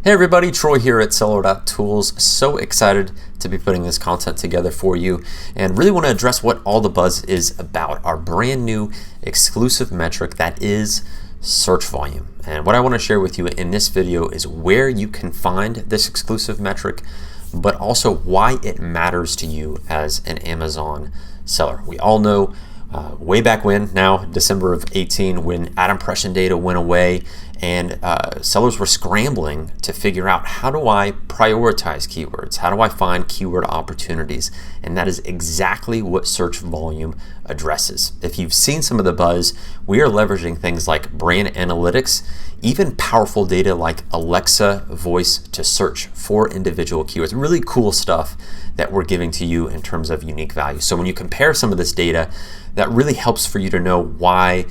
Hey everybody, Troy here at Seller.Tools. So excited to be putting this content together for you and really want to address what all the buzz is about, our brand new exclusive metric that is search volume. And what I want to share with you in this video is where you can find this exclusive metric, but also why it matters to you as an Amazon seller. We all know way back when, now December of 18, when ad impression data went away and sellers were scrambling to figure out, how do I prioritize keywords? How do I find keyword opportunities? And that is exactly what search volume addresses. If you've seen some of the buzz, we are leveraging things like brand analytics, even powerful data like Alexa voice to search for individual keywords. Really cool stuff that we're giving to you in terms of unique value. So when you compare some of this data, that really helps for you to know why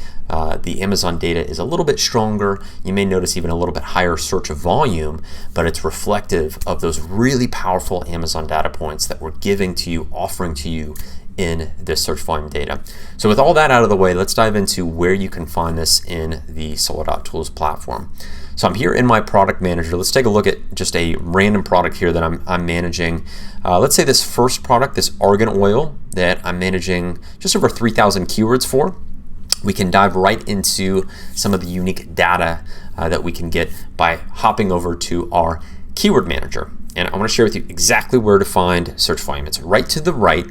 the Amazon data is a little bit stronger. You may notice even a little bit higher search volume, but it's reflective of those really powerful Amazon data points that we're giving to you, offering to you in this search volume data. So with all that out of the way, let's dive into where you can find this in the Seller.Tools platform. So I'm here in my product manager. Let's take a look at just a random product here that I'm managing. Let's say this first product, this argan oil that I'm managing just over 3,000 keywords for. We can dive right into some of the unique data that we can get by hopping over to our keyword manager. And I want to share with you exactly where to find search volume. It's right to the right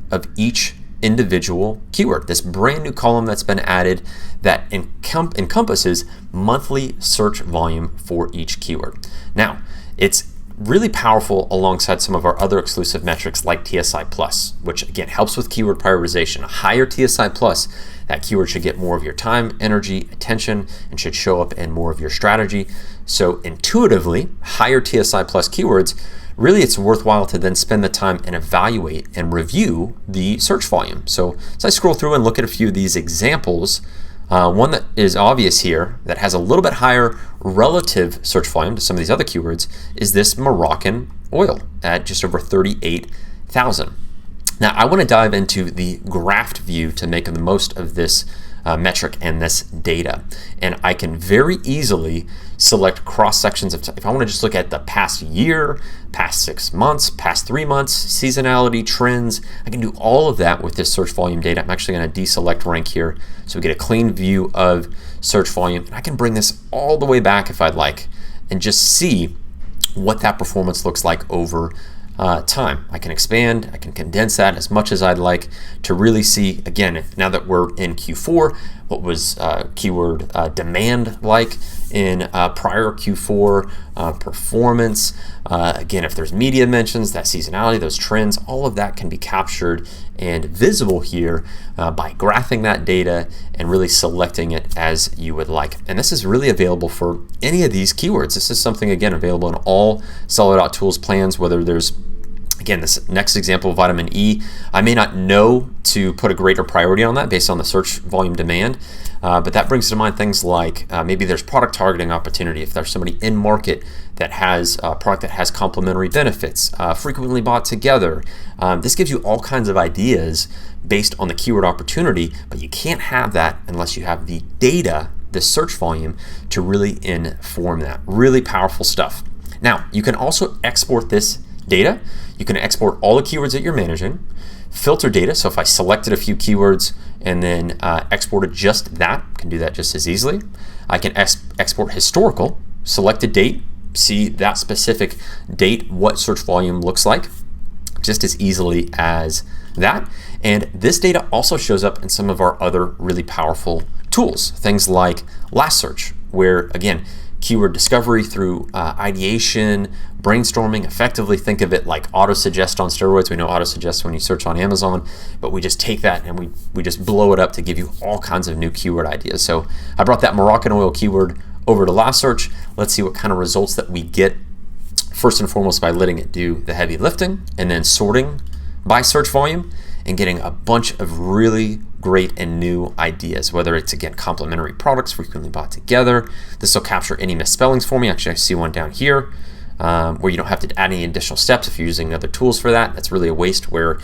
of each individual keyword. This brand new column that's been added that encompasses monthly search volume for each keyword. Now, it's really powerful alongside some of our other exclusive metrics like TSI Plus, which again helps with keyword prioritization. A higher TSI Plus, that keyword should get more of your time, energy, attention, and should show up in more of your strategy. So intuitively, higher TSI Plus keywords, really it's worthwhile to then spend the time and evaluate and review the search volume. So as I scroll through and look at a few of these examples, one that is obvious here that has a little bit higher relative search volume to some of these other keywords is this Moroccan oil at just over 38,000. Now I want to dive into the graphed view to make the most of this metric and this data. And I can very easily select cross sections of, if I want to just look at the past year, past 6 months, past 3 months, seasonality, trends, I can do all of that with this search volume data. I'm actually going to deselect rank here so we get a clean view of search volume. And I can bring this all the way back if I'd like and just see what that performance looks like over time. I can expand, I can condense that as much as I'd like to really see, again, now that we're in Q4, what was keyword demand like in prior Q4 performance. Again, if there's media mentions, that seasonality, those trends, all of that can be captured and visible here by graphing that data and really selecting it as you would like. And this is really available for any of these keywords. This is something, again, available in all Seller.Tools plans, whether there's, again, this next example, vitamin E, I may not know to put a greater priority on that based on the search volume demand, but that brings to mind things like maybe there's product targeting opportunity. If there's somebody in market that has a product that has complementary benefits, frequently bought together, this gives you all kinds of ideas based on the keyword opportunity, but you can't have that unless you have the data, the search volume, to really inform that. Really powerful stuff. Now, you can also export this data. You can export all the keywords that you're managing, filter data. So if I selected a few keywords and then exported just that, I can do that just as easily. I can export historical, select a date, see that specific date, what search volume looks like, just as easily as that. And this data also shows up in some of our other really powerful tools, things like Last Search, where again, keyword discovery through ideation, brainstorming. Effectively think of it like auto-suggest on steroids. We know auto-suggest when you search on Amazon, but we just take that and we just blow it up to give you all kinds of new keyword ideas. So I brought that Moroccan oil keyword over to Last Search. Let's see what kind of results that we get. First and foremost, by letting it do the heavy lifting and then sorting by search volume and getting a bunch of really great and new ideas, whether it's, again, complementary products frequently bought together. This will capture any misspellings for me. Actually, I see one down here where you don't have to add any additional steps if you're using other tools for that. That's really a waste, where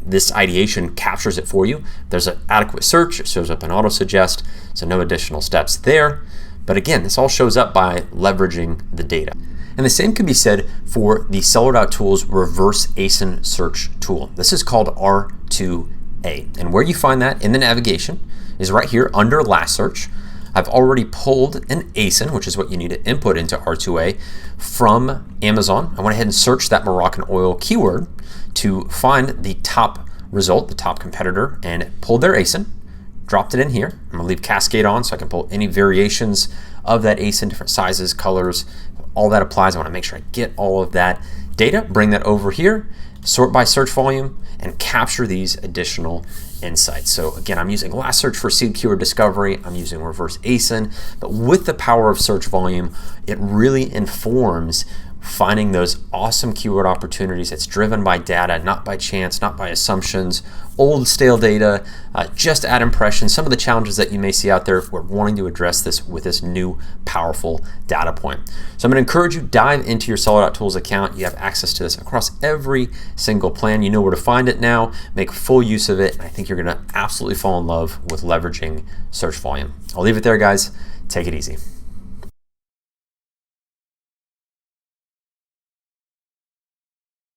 this ideation captures it for you. There's an adequate search. It shows up in auto-suggest, so no additional steps there. But again, this all shows up by leveraging the data. And the same could be said for the Seller.Tools reverse ASIN search tool. This is called R2A. And where you find that in the navigation is right here under last search. I've already pulled an ASIN, which is what you need to input into R2A, from Amazon. I went ahead and searched that Moroccan oil keyword to find the top result, the top competitor, and pulled their ASIN, dropped it in here. I'm gonna leave Cascade on so I can pull any variations of that ASIN, different sizes, colors, all that applies. I wanna make sure I get all of that data, bring that over here, sort by search volume, and capture these additional insights. So again, I'm using last search for seed keyword discovery, I'm using reverse ASIN, but with the power of search volume, it really informs finding those awesome keyword opportunities. It's driven by data, not by chance, not by assumptions, old stale data, just ad impressions. Some of the challenges that you may see out there, we're wanting to address this with this new powerful data point. So I'm gonna encourage you, dive into your Seller.Tools account. You have access to this across every single plan. You know where to find it now, make full use of it. And I think you're gonna absolutely fall in love with leveraging search volume. I'll leave it there, guys. Take it easy.